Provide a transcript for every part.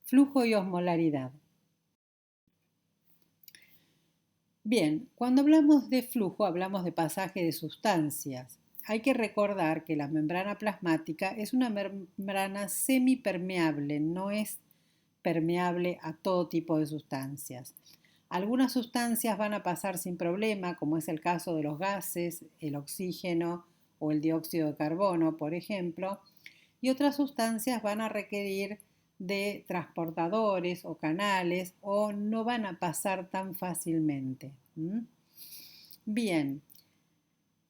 Flujo y osmolaridad. Bien, cuando hablamos de flujo hablamos de pasaje de sustancias. Hay que recordar que la membrana plasmática es una membrana semipermeable, no es permeable a todo tipo de sustancias. Algunas sustancias van a pasar sin problema, como es el caso de los gases, el oxígeno o el dióxido de carbono, por ejemplo, y otras sustancias van a requerir de transportadores o canales o no van a pasar tan fácilmente. Bien,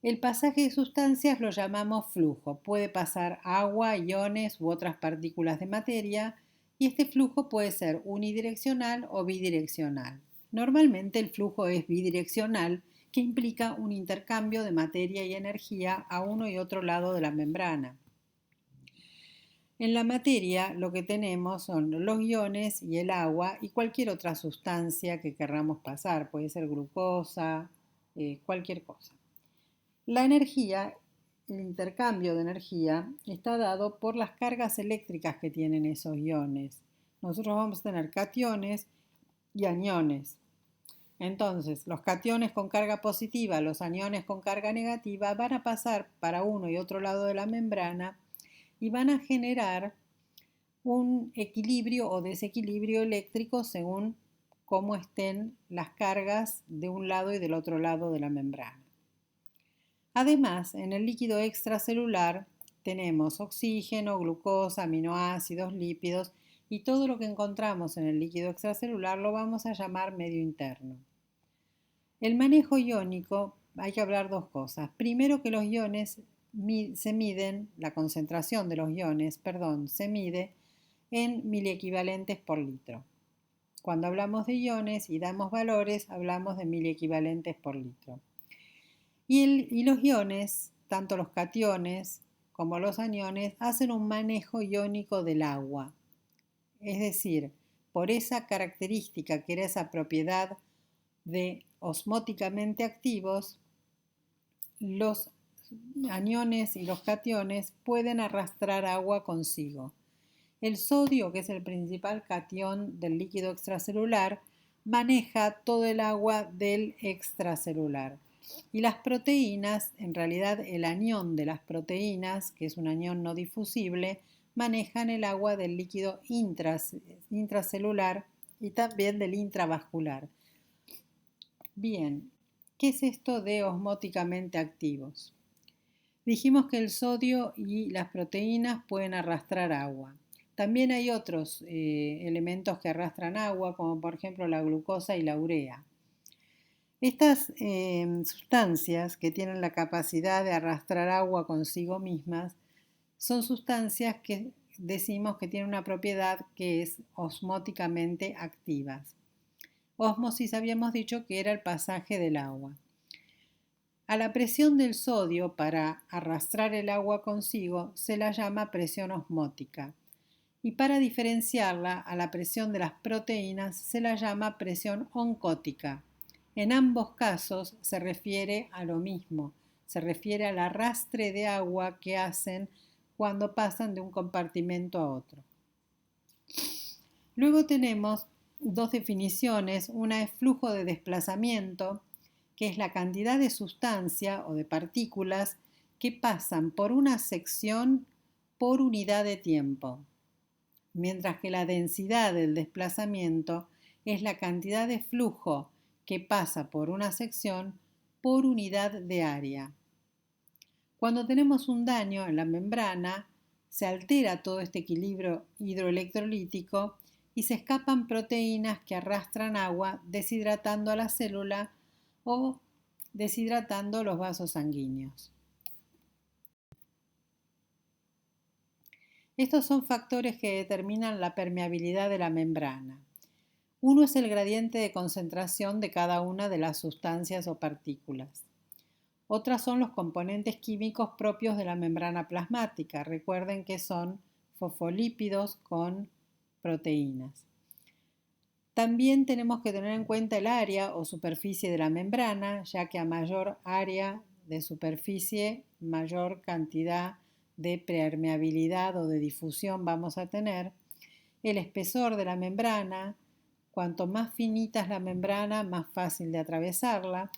el pasaje de sustancias lo llamamos flujo. Puede pasar agua, iones u otras partículas de materia y este flujo puede ser unidireccional o bidireccional. Normalmente el flujo es bidireccional, que implica un intercambio de materia y energía a uno y otro lado de la membrana. En la materia lo que tenemos son los iones y el agua y cualquier otra sustancia que querramos pasar, puede ser glucosa, cualquier cosa. La energía, el intercambio de energía, está dado por las cargas eléctricas que tienen esos iones. Nosotros vamos a tener cationes y aniones. Entonces, los cationes con carga positiva, los aniones con carga negativa van a pasar para uno y otro lado de la membrana y van a generar un equilibrio o desequilibrio eléctrico según cómo estén las cargas de un lado y del otro lado de la membrana. Además, en el líquido extracelular tenemos oxígeno, glucosa, aminoácidos, lípidos y todo lo que encontramos en el líquido extracelular lo vamos a llamar medio interno. El manejo iónico, hay que hablar dos cosas. Primero que los iones se miden, la concentración de los iones, se mide en miliequivalentes por litro. Cuando hablamos de iones y damos valores, hablamos de miliequivalentes por litro. Y los iones, tanto los cationes como los aniones, hacen un manejo iónico del agua. Es decir, por esa característica que era esa propiedad de osmóticamente activos, los aniones y los cationes pueden arrastrar agua consigo. El sodio, que es el principal catión del líquido extracelular, maneja todo el agua del extracelular. Y las proteínas, en realidad el anión de las proteínas, que es un anión no difusible, manejan el agua del líquido intracelular y también del intravascular. Bien, ¿qué es esto de osmóticamente activos? Dijimos que el sodio y las proteínas pueden arrastrar agua. También hay otros elementos que arrastran agua, como por ejemplo la glucosa y la urea. Estas sustancias que tienen la capacidad de arrastrar agua consigo mismas son sustancias que decimos que tienen una propiedad que es osmóticamente activas. Ósmosis habíamos dicho que era el pasaje del agua. A la presión del sodio para arrastrar el agua consigo se la llama presión osmótica y para diferenciarla a la presión de las proteínas se la llama presión oncótica. En ambos casos se refiere a lo mismo, se refiere al arrastre de agua que hacen cuando pasan de un compartimento a otro. Luego tenemos dos definiciones, una es flujo de desplazamiento, que es la cantidad de sustancia o de partículas que pasan por una sección por unidad de tiempo, mientras que la densidad del desplazamiento es la cantidad de flujo que pasa por una sección por unidad de área. Cuando tenemos un daño en la membrana, se altera todo este equilibrio hidroelectrolítico y se escapan proteínas que arrastran agua deshidratando a la célula o deshidratando los vasos sanguíneos. Estos son factores que determinan la permeabilidad de la membrana. Uno es el gradiente de concentración de cada una de las sustancias o partículas. Otras son los componentes químicos propios de la membrana plasmática. Recuerden que son fosfolípidos con proteínas. También tenemos que tener en cuenta el área o superficie de la membrana, ya que a mayor área de superficie, mayor cantidad de permeabilidad o de difusión vamos a tener. el espesor de la membrana. Cuanto más finita es la membrana, más fácil de atravesarla.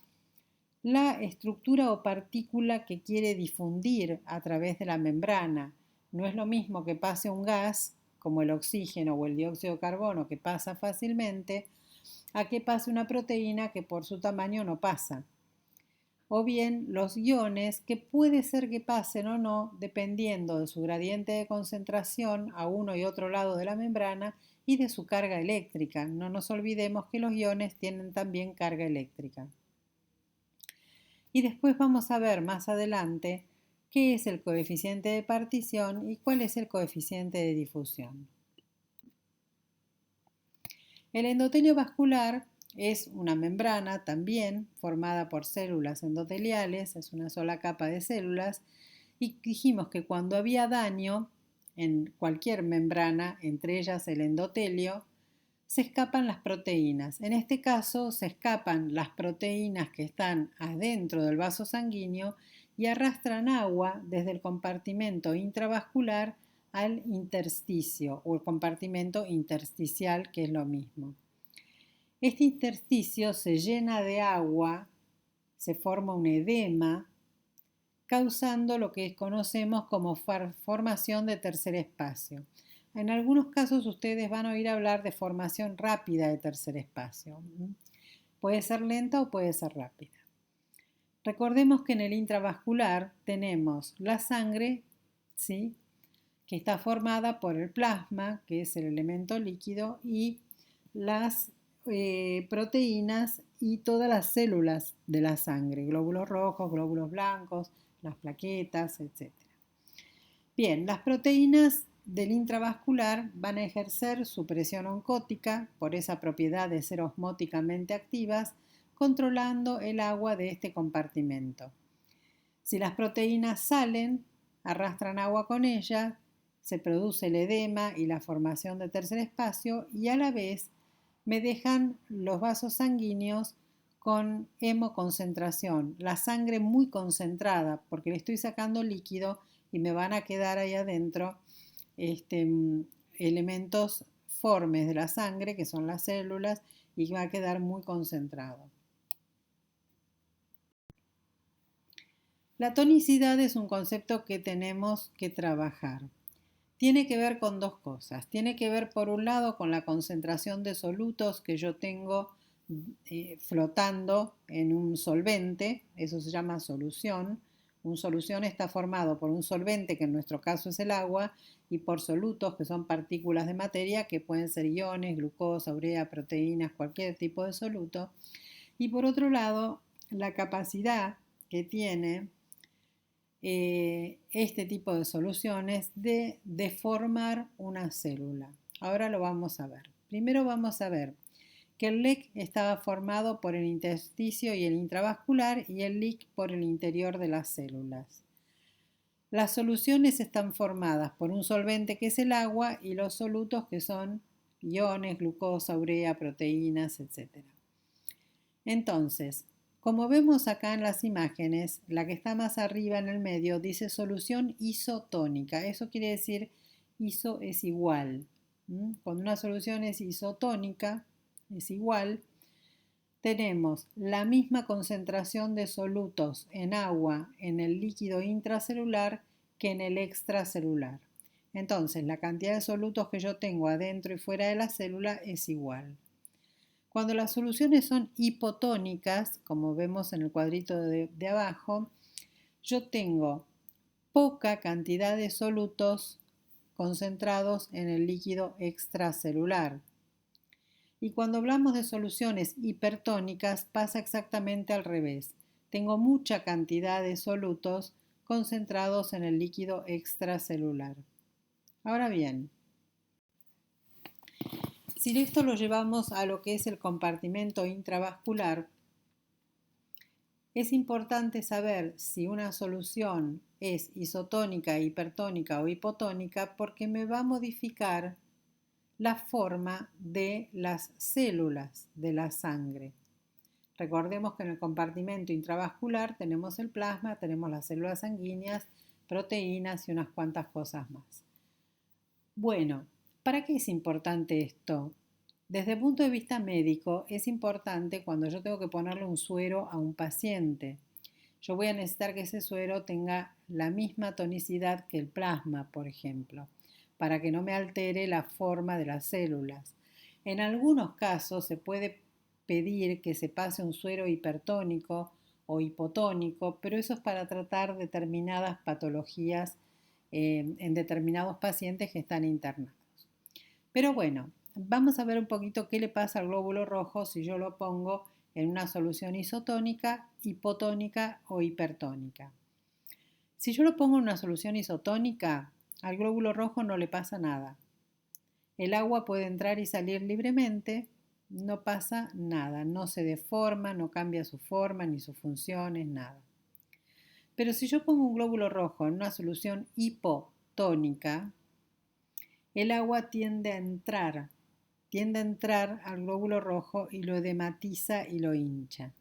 La estructura o partícula que quiere difundir a través de la membrana. No es lo mismo que pase un gas, como el oxígeno o el dióxido de carbono, que pasa fácilmente, a que pase una proteína que por su tamaño no pasa. O bien los iones, que puede ser que pasen o no, dependiendo de su gradiente de concentración a uno y otro lado de la membrana y de su carga eléctrica. No nos olvidemos que los iones tienen también carga eléctrica. Y después vamos a ver más adelante qué es el coeficiente de partición y cuál es el coeficiente de difusión. El endotelio vascular es una membrana también formada por células endoteliales, es una sola capa de células, y dijimos que cuando había daño en cualquier membrana, entre ellas el endotelio, se escapan las proteínas. En este caso se escapan las proteínas que están adentro del vaso sanguíneo y arrastran agua desde el compartimento intravascular al intersticio o el compartimento intersticial, que es lo mismo. Este intersticio se llena de agua, se forma un edema, causando lo que conocemos como formación de tercer espacio. En algunos casos ustedes van a oír hablar de formación rápida de tercer espacio. Puede ser lenta o puede ser rápida. Recordemos que en el intravascular tenemos la sangre, ¿sí?, que está formada por el plasma, que es el elemento líquido, y las proteínas y todas las células de la sangre, glóbulos rojos, glóbulos blancos, las plaquetas, etc. Bien, las proteínas del intravascular van a ejercer su presión oncótica por esa propiedad de ser osmóticamente activas, controlando el agua de este compartimento. Si las proteínas salen, arrastran agua con ellas, se produce el edema y la formación de tercer espacio y a la vez me dejan los vasos sanguíneos con hemoconcentración, la sangre muy concentrada porque le estoy sacando líquido y me van a quedar ahí adentro elementos formes de la sangre que son las células y va a quedar muy concentrado. La tonicidad es un concepto que tenemos que trabajar. Tiene que ver con dos cosas. Tiene que ver, por un lado, con la concentración de solutos que yo tengo flotando en un solvente. Eso se llama solución. Un solución está formado por un solvente, que en nuestro caso es el agua, y por solutos, que son partículas de materia, que pueden ser iones, glucosa, urea, proteínas, cualquier tipo de soluto. Y por otro lado, la capacidad que tiene este tipo de soluciones de deformar una célula. Ahora lo vamos a ver. Primero vamos a ver que el LEC estaba formado por el intersticio y el intravascular y el LIC por el interior de las células. Las soluciones están formadas por un solvente que es el agua y los solutos que son iones, glucosa, urea, proteínas, etc. Entonces, como vemos acá en las imágenes, la que está más arriba en el medio dice solución isotónica. Eso quiere decir iso es igual. Cuando una solución es isotónica, es igual, tenemos la misma concentración de solutos en agua en el líquido intracelular que en el extracelular. Entonces, la cantidad de solutos que yo tengo adentro y fuera de la célula es igual. Cuando las soluciones son hipotónicas, como vemos en el cuadrito de abajo, yo tengo poca cantidad de solutos concentrados en el líquido extracelular. Y cuando hablamos de soluciones hipertónicas pasa exactamente al revés. Tengo mucha cantidad de solutos concentrados en el líquido extracelular. Ahora bien, si esto lo llevamos a lo que es el compartimento intravascular, es importante saber si una solución es isotónica, hipertónica o hipotónica porque me va a modificar la forma de las células de la sangre. Recordemos que en el compartimento intravascular tenemos el plasma, tenemos las células sanguíneas, proteínas y unas cuantas cosas más. Bueno, ¿Para qué es importante esto? Desde el punto de vista médico, es importante cuando yo tengo que ponerle un suero a un paciente. Yo voy a necesitar que ese suero tenga la misma tonicidad que el plasma, por ejemplo, para que no me altere la forma de las células. En algunos casos se puede pedir que se pase un suero hipertónico o hipotónico, pero eso es para tratar determinadas patologías en determinados pacientes que están internados. Pero bueno, vamos a ver un poquito qué le pasa al glóbulo rojo si yo lo pongo en una solución isotónica, hipotónica o hipertónica. Si yo lo pongo en una solución isotónica, al glóbulo rojo no le pasa nada. El agua puede entrar y salir libremente, no pasa nada, no se deforma, no cambia su forma ni sus funciones, nada. Pero si yo pongo un glóbulo rojo en una solución hipotónica, el agua tiende a entrar al glóbulo rojo y lo edematiza y lo hincha.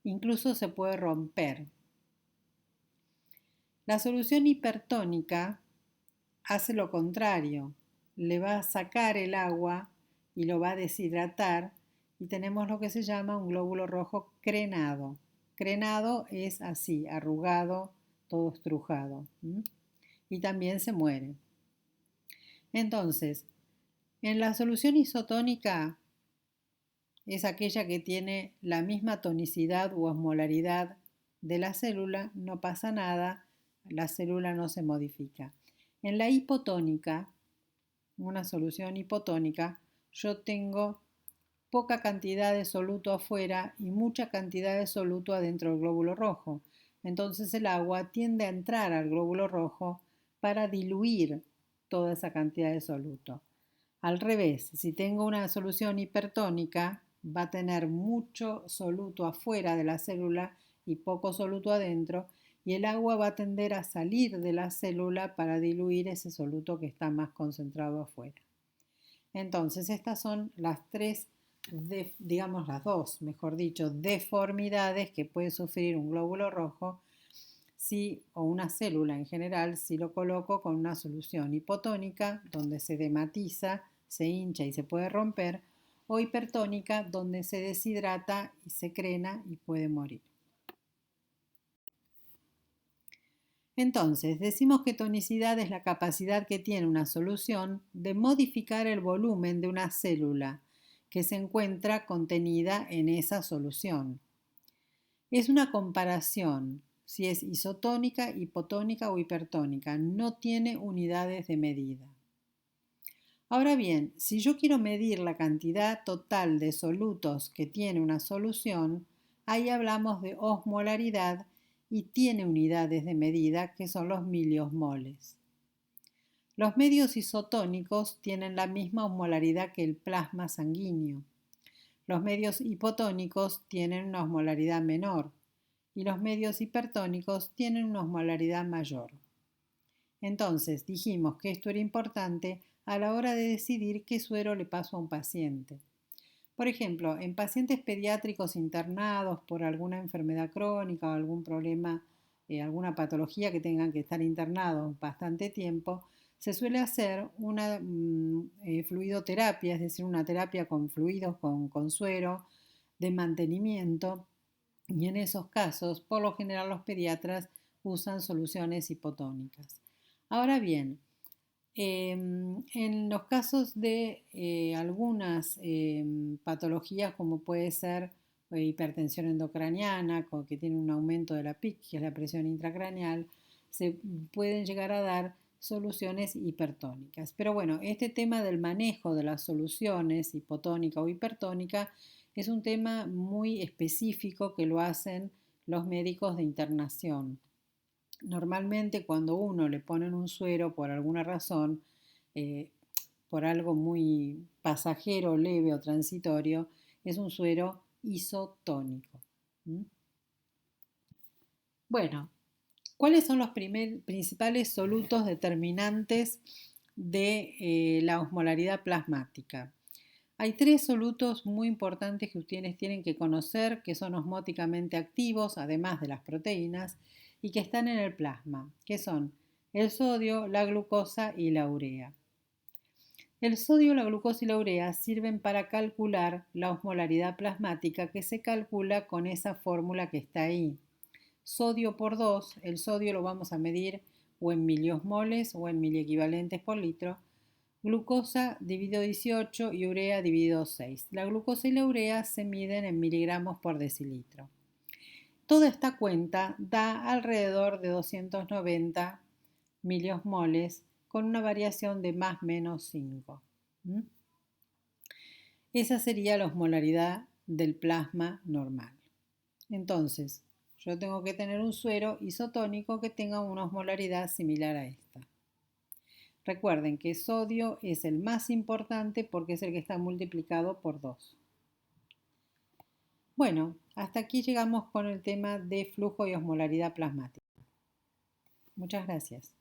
Incluso se puede romper. La solución hipertónica hace lo contrario, le va a sacar el agua y lo va a deshidratar y tenemos lo que se llama un glóbulo rojo crenado. Crenado es así, arrugado, todo estrujado. Y también se muere. Entonces, en la solución isotónica es aquella que tiene la misma tonicidad u osmolaridad de la célula, no pasa nada, la célula no se modifica. En la hipotónica, una solución hipotónica, yo tengo poca cantidad de soluto afuera y mucha cantidad de soluto adentro del glóbulo rojo. Entonces el agua tiende a entrar al glóbulo rojo para diluir toda esa cantidad de soluto. Al revés, si tengo una solución hipertónica, va a tener mucho soluto afuera de la célula y poco soluto adentro, y el agua va a tender a salir de la célula para diluir ese soluto que está más concentrado afuera. Entonces, estas son las tres, digamos las dos, mejor dicho, deformidades que puede sufrir un glóbulo rojo o una célula en general si lo coloco con una solución hipotónica donde se dematiza, se hincha y se puede romper, o hipertónica donde se deshidrata y se crena y puede morir. Entonces, decimos que tonicidad es la capacidad que tiene una solución de modificar el volumen de una célula que se encuentra contenida en esa solución. Es una comparación, si es isotónica, hipotónica o hipertónica, no tiene unidades de medida. Ahora bien, si yo quiero medir la cantidad total de solutos que tiene una solución, ahí hablamos de osmolaridad y tiene unidades de medida que son los miliosmoles. Los medios isotónicos tienen la misma osmolaridad que el plasma sanguíneo. Los medios hipotónicos tienen una osmolaridad menor y los medios hipertónicos tienen una osmolaridad mayor. Entonces dijimos que esto era importante a la hora de decidir qué suero le paso a un paciente. Por ejemplo, en pacientes pediátricos internados por alguna enfermedad crónica o algún problema, alguna patología que tengan que estar internados bastante tiempo, se suele hacer una fluidoterapia, es decir, una terapia con fluidos con suero de mantenimiento, y en esos casos, por lo general, los pediatras usan soluciones hipotónicas. Ahora bien, en los casos de algunas patologías como puede ser hipertensión endocraniana, que tiene un aumento de la PIC, que es la presión intracraneal, se pueden llegar a dar soluciones hipertónicas. Pero bueno, este tema del manejo de las soluciones hipotónica o hipertónica es un tema muy específico que lo hacen los médicos de internación. Normalmente cuando uno le ponen un suero por alguna razón, eh, por algo muy pasajero, leve o transitorio, es un suero isotónico. Bueno, ¿cuáles son los principales solutos determinantes de la osmolaridad plasmática? Hay tres solutos muy importantes que ustedes tienen que conocer, que son osmóticamente activos, además de las proteínas, y que están en el plasma, que son el sodio, la glucosa y la urea. El sodio, la glucosa y la urea sirven para calcular la osmolaridad plasmática que se calcula con esa fórmula que está ahí. Sodio por 2, el sodio lo vamos a medir o en miliosmoles o en miliequivalentes por litro. Glucosa dividido 18 y urea dividido 6. La glucosa y la urea se miden en miligramos por decilitro. Toda esta cuenta da alrededor de 290 miliosmoles con una variación de más o menos 5. Esa sería la osmolaridad del plasma normal. Entonces, yo tengo que tener un suero isotónico que tenga una osmolaridad similar a esta. Recuerden que sodio es el más importante porque es el que está multiplicado por 2. Bueno, hasta aquí llegamos con el tema de flujo y osmolaridad plasmática. Muchas gracias.